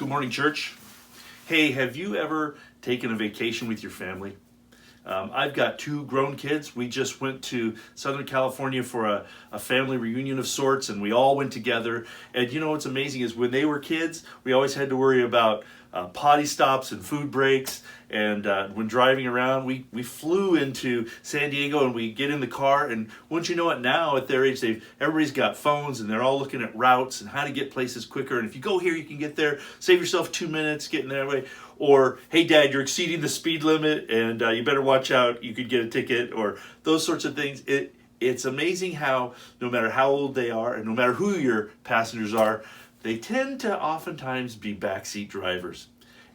Good morning, church. Hey, have you ever taken a vacation with your family? I've got two grown kids. We just went to Southern California for a family reunion of sorts, and we all went together. And you know what's amazing is when they were kids, we always had to worry about potty stops and food breaks. And when driving around, we flew into San Diego and we get in the car. And wouldn't you know it, now at their age, everybody's got phones and they're all looking at routes and how to get places quicker. And if you go here, you can get there, save yourself 2 minutes getting that way. Or, hey, Dad, you're exceeding the speed limit and you better watch out. You could get a ticket, or those sorts of things. It's amazing how no matter how old they are and no matter who your passengers are, they tend to oftentimes be backseat drivers.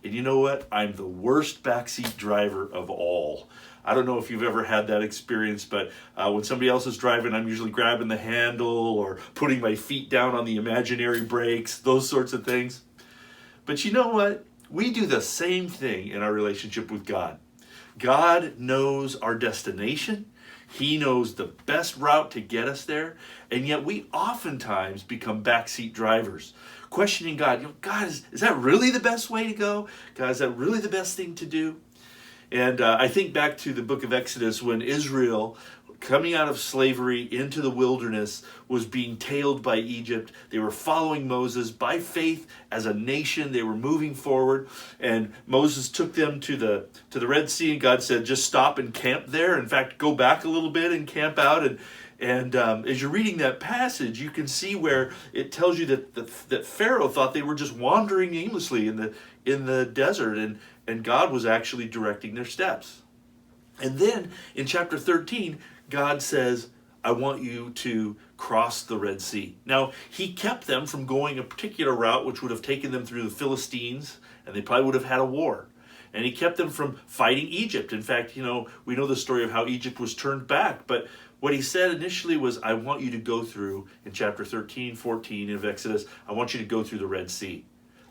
And you know what? I'm the worst backseat driver of all. I don't know if you've ever had that experience, but when somebody else is driving, I'm usually grabbing the handle or putting my feet down on the imaginary brakes, those sorts of things. But you know what? We do the same thing in our relationship with God. God knows our destination. He knows the best route to get us there. And yet we oftentimes become backseat drivers, questioning God. God, is that really the best way to go? God, is that really the best thing to do? And I think back to the book of Exodus when Israel, coming out of slavery into the wilderness, was being tailed by Egypt. They were following Moses by faith as a nation. They were moving forward, and Moses took them to the Red Sea, and God said, just stop and camp there. In fact, go back a little bit and camp out. And as you're reading that passage, you can see where it tells you that Pharaoh thought they were just wandering aimlessly in the desert, and God was actually directing their steps. And then in chapter 13, God says, I want you to cross the Red Sea. Now, he kept them from going a particular route, which would have taken them through the Philistines, and they probably would have had a war. And he kept them from fighting Egypt. In fact, we know the story of how Egypt was turned back. But what he said initially was, I want you to go through, in chapter 13, 14 of Exodus, I want you to go through the Red Sea.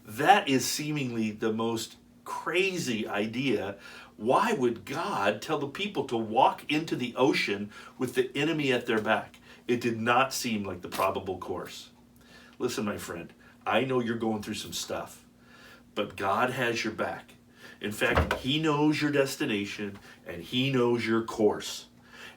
That is seemingly the most crazy idea. Why would God tell the people to walk into the ocean with the enemy at their back? It did not seem like the probable course. Listen, my friend, I know you're going through some stuff, but God has your back. In fact, he knows your destination and he knows your course.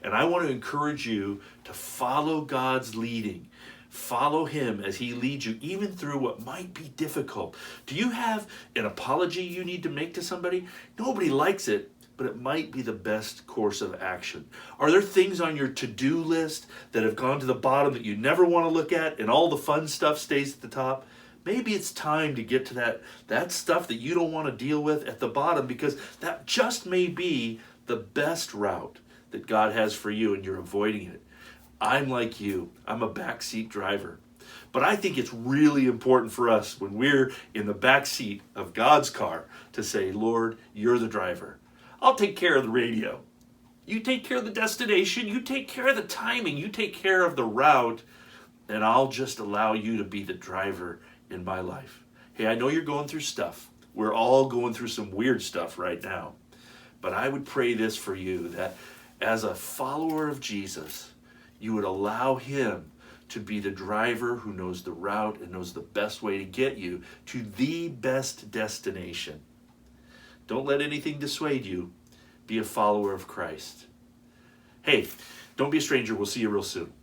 And I want to encourage you to follow God's leading. Follow him as he leads you, even through what might be difficult. Do you have an apology you need to make to somebody? Nobody likes it, but it might be the best course of action. Are there things on your to-do list that have gone to the bottom that you never want to look at, and all the fun stuff stays at the top? Maybe it's time to get to that stuff that you don't want to deal with at the bottom, because that just may be the best route that God has for you, and you're avoiding it. I'm like you. I'm a backseat driver. But I think it's really important for us when we're in the backseat of God's car to say, Lord, you're the driver. I'll take care of the radio. You take care of the destination. You take care of the timing. You take care of the route. And I'll just allow you to be the driver in my life. Hey, I know you're going through stuff. We're all going through some weird stuff right now. But I would pray this for you, that as a follower of Jesus, you would allow him to be the driver who knows the route and knows the best way to get you to the best destination. Don't let anything dissuade you. Be a follower of Christ. Hey, don't be a stranger. We'll see you real soon.